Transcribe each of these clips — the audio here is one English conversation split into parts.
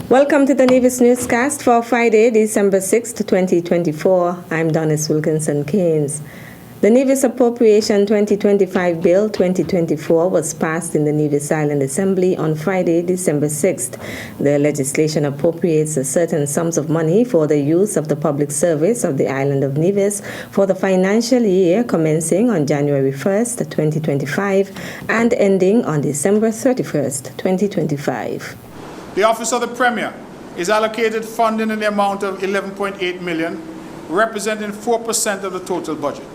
Welcome to the Nevis newscast for Friday, December 6th, 2024. I'm Donis Wilkinson-Keynes. The Nevis Appropriation 2025 Bill 2024 was passed in the Nevis Island Assembly on Friday, December 6th. The legislation appropriates certain sums of money for the use of the public service of the island of Nevis for the financial year commencing on January 1st, 2025 and ending on December 31st, 2025. The Office of the Premier is allocated funding in the amount of $11.8 million, representing 4% of the total budget.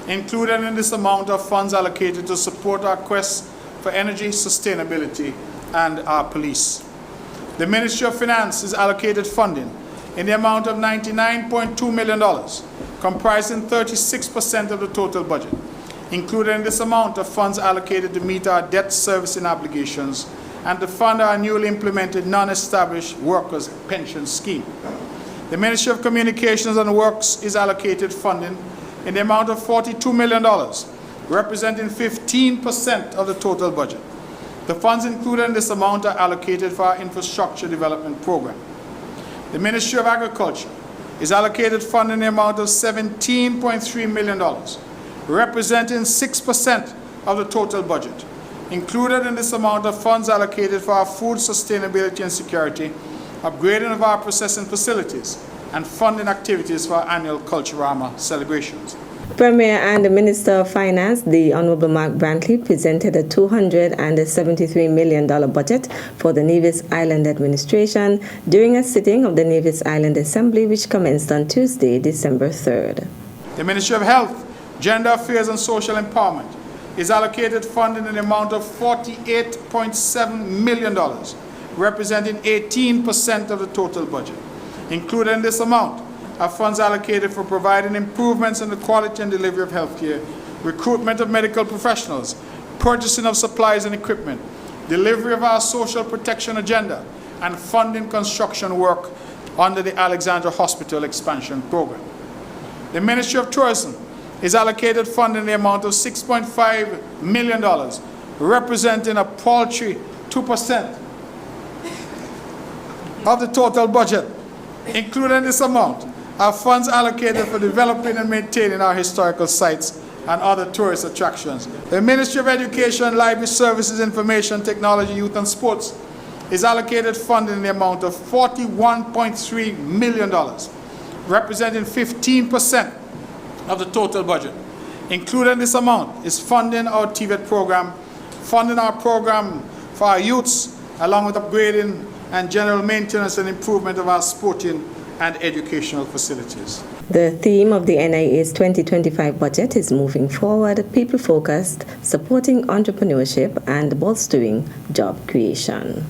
Included in this amount are funds allocated to support our quest for energy sustainability and our police. The Ministry of Finance is allocated funding in the amount of $99.2 million, comprising 36% of the total budget. Included in this amount are funds allocated to meet our debt servicing obligations and to fund our newly implemented non-established workers' pension scheme. The Ministry of Communications and Works is allocated funding in the amount of $42 million, representing 15% of the total budget. The funds included in this amount are allocated for our infrastructure development program. The Ministry of Agriculture is allocated funding in the amount of $17.3 million, representing 6% of the total budget. Included in this amount of funds allocated for our food sustainability and security, upgrading of our processing facilities, and funding activities for our annual Culturama celebrations. Premier and the Minister of Finance, the Honorable Mark Brantley, presented a $273 million budget for the Nevis Island Administration during a sitting of the Nevis Island Assembly, which commenced on Tuesday, December 3rd. The Ministry of Health, Gender Affairs and Social Empowerment is allocated funding in the amount of $48.7 million, representing 18% of the total budget. Included in this amount are funds allocated for providing improvements in the quality and delivery of healthcare, recruitment of medical professionals, purchasing of supplies and equipment, delivery of our social protection agenda, and funding construction work under the Alexandra Hospital expansion program. The Ministry of Tourism is allocated funding in the amount of $6.5 million, representing a paltry 2% of the total budget. Included in this amount are funds allocated for developing and maintaining our historical sites and other tourist attractions. The Ministry of Education, Library Services, Information Technology, Youth and Sports is allocated funding in the amount of $41.3 million, representing 15% of the total budget. Included in this amount is funding our TVET program, funding our program for our youths, along with upgrading and general maintenance and improvement of our sporting and educational facilities. The theme of the NIA's 2025 budget is moving forward, people-focused, supporting entrepreneurship and bolstering job creation.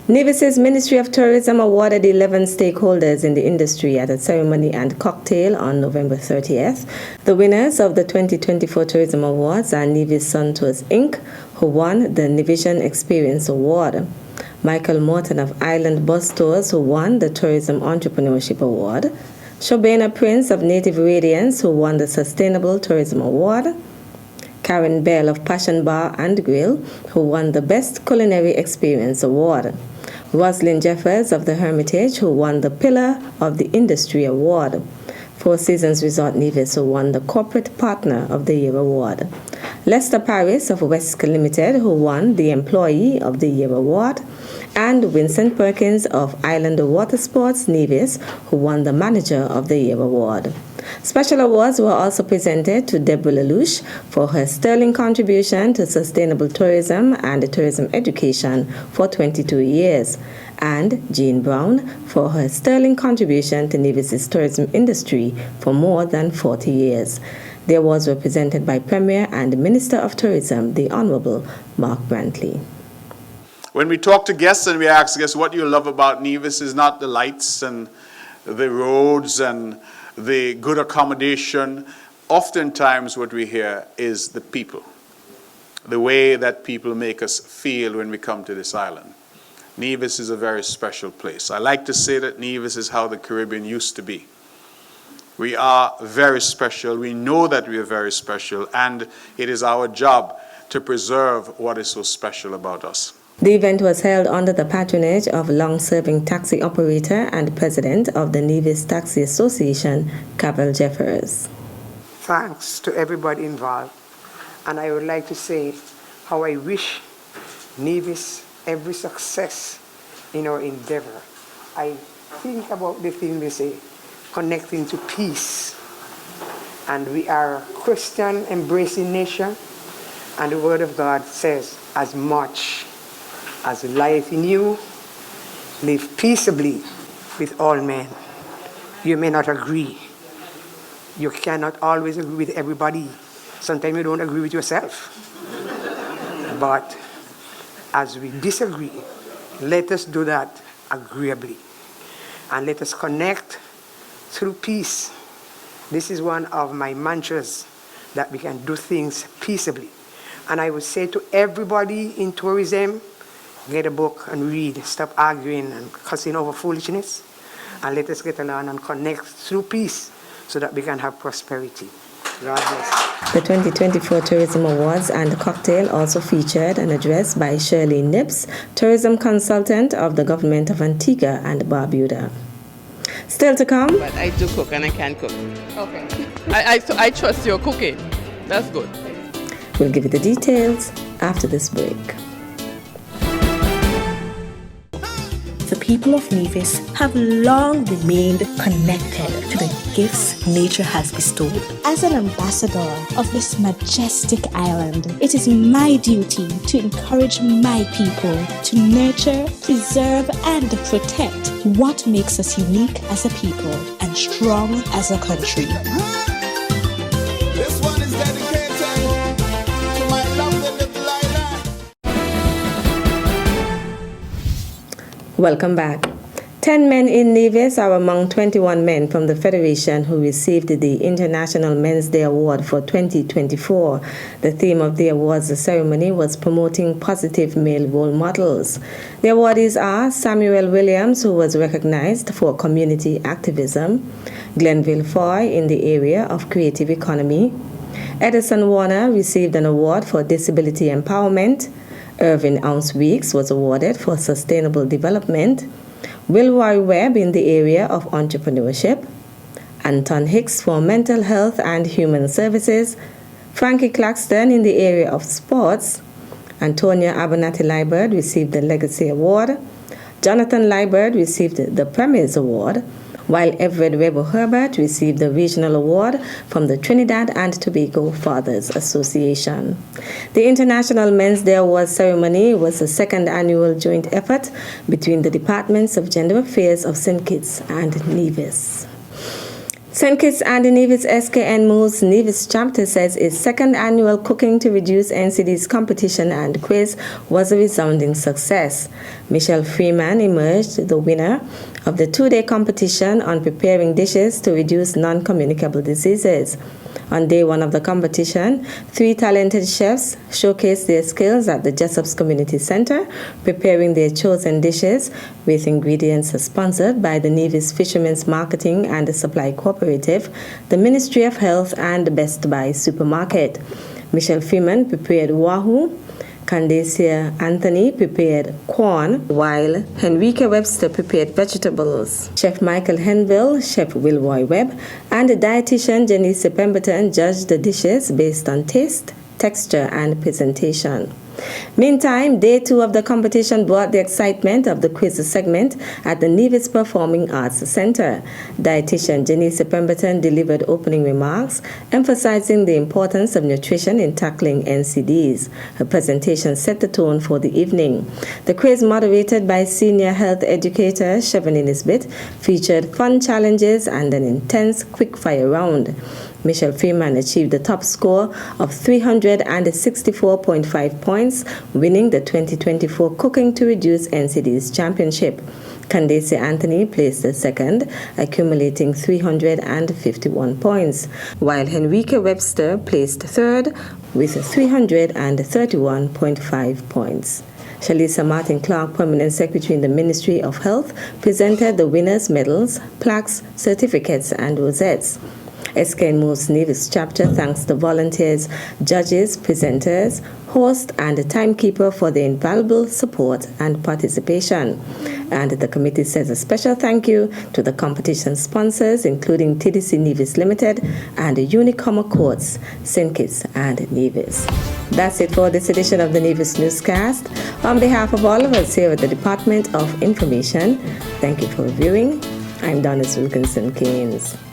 Nevis's Ministry of Tourism awarded 11 stakeholders in the industry at a ceremony and cocktail on November 30th. The winners of the 2024 Tourism Awards are Nevis Sun Tours Inc., who won the Nevision Experience Award, Michael Morton of Island Bus Tours, who won the Tourism Entrepreneurship Award, Shobana Prince of Native Radiance, who won the Sustainable Tourism Award, Karen Bell of Passion Bar and Grill, who won the Best Culinary Experience Award, Roslyn Jeffers of the Hermitage, who won the Pillar of the Industry Award, Four Seasons Resort Nevis, who won the Corporate Partner of the Year Award, Lester Paris of Wesca Limited, who won the Employee of the Year Award, and Vincent Perkins of Island Water Sports Nevis, who won the Manager of the Year Award. Special awards were also presented to Deborah Lelouch for her sterling contribution to sustainable tourism and tourism education for 22 years, and Jean Brown for her sterling contribution to Nevis's tourism industry for more than 40 years. The awards were presented by Premier and Minister of Tourism, the Honorable Mark Brantley. When we talk to guests and we ask guests what you love about Nevis, is not the lights and the roads and the good accommodation. Oftentimes what we hear is the people, the way that people make us feel when we come to this island. Nevis is a very special place. I like to say that Nevis is how the Caribbean used to be. We are very special. We know that we are very special, and it is our job to preserve what is so special about us. The event was held under the patronage of long-serving taxi operator and president of the Nevis Taxi Association, Cavell Jeffers. Thanks to everybody involved. And I would like to say how I wish Nevis every success in our endeavor. I think about the thing we say, connecting to peace. And we are a Christian embracing nation. And the Word of God says, as much as lieth in you, live peaceably with all men. You may not agree. You cannot always agree with everybody. Sometimes you don't agree with yourself. But as we disagree, let us do that agreeably. And let us connect through peace. This is one of my mantras, that we can do things peaceably. And I would say to everybody in tourism, get a book and read. Stop arguing and cussing over foolishness. And let us get along and connect through peace so that we can have prosperity. God bless. The 2024 Tourism Awards and cocktail also featured an address by Shirley Nips, tourism consultant of the government of Antigua and Barbuda. Still to come. But I do cook and I can cook. Okay. I trust your cooking. That's good. We'll give you the details after this break. The people of Nevis have long remained connected to the gifts nature has bestowed. As an ambassador of this majestic island, it is my duty to encourage my people to nurture, preserve, and protect what makes us unique as a people and strong as a country. This one is dedicated to my lovely little island. Welcome back. 10 men in Nevis are among 21 men from the Federation who received the International Men's Day Award for 2024. The theme of the awards ceremony was promoting positive male role models. The awardees are Samuel Williams, who was recognized for community activism, Glenville Foy in the area of creative economy, Edison Warner received an award for disability empowerment, Irvin Ounce Weeks was awarded for sustainable development, Wilroy Webb in the area of entrepreneurship, Anton Hicks for mental health and human services, Frankie Claxton in the area of sports, Antonia Abernathy Liebert received the Legacy Award, Jonathan Liebert received the Premier's Award, while Everett Weber Herbert received the Regional Award from the Trinidad and Tobago Fathers Association. The International Men's Day Awards ceremony was a second annual joint effort between the Departments of Gender Affairs of St. Kitts and Nevis. St. Kitts and Nevis SKN Moves Nevis chapter says its second annual Cooking to Reduce NCDs competition and quiz was a resounding success. Michelle Freeman emerged the winner of the two-day competition on preparing dishes to reduce non-communicable diseases. On day one of the competition, 3 talented chefs showcased their skills at the Jessop's Community Center, preparing their chosen dishes with ingredients sponsored by the Nevis Fishermen's Marketing and Supply Cooperative, the Ministry of Health, and Best Buy Supermarket. Michelle Freeman prepared wahoo, Candace Anthony prepared corn, while Henrique Webster prepared vegetables. Chef Michael Henville, Chef Wilroy Webb, and dietitian Janice Pemberton judged the dishes based on taste, texture, and presentation. Meantime, day 2 of the competition brought the excitement of the quiz segment at the Nevis Performing Arts Center. Dietitian Janice Pemberton delivered opening remarks, emphasizing the importance of nutrition in tackling NCDs. Her presentation set the tone for the evening. The quiz, moderated by senior health educator Chevron Nisbet, featured fun challenges and an intense quick-fire round. Michelle Freeman achieved the top score of 364.5 points, winning the 2024 Cooking to Reduce NCDs Championship. Candace Anthony placed second, accumulating 351 points, while Henrique Webster placed third with 331.5 points. Shalisa Martin Clark, Permanent Secretary in the Ministry of Health, presented the winners' medals, plaques, certificates, and rosettes. SKN Moves Nevis chapter thanks the volunteers, judges, presenters, host and timekeeper for their invaluable support and participation. And the committee says a special thank you to the competition sponsors, including TDC Nevis Limited and Unicommer Courts, St. Kitts and Nevis. That's it for this edition of the Nevis Newscast. On behalf of all of us here at the Department of Information, thank you for viewing. I'm Donis Wilkinson Keynes.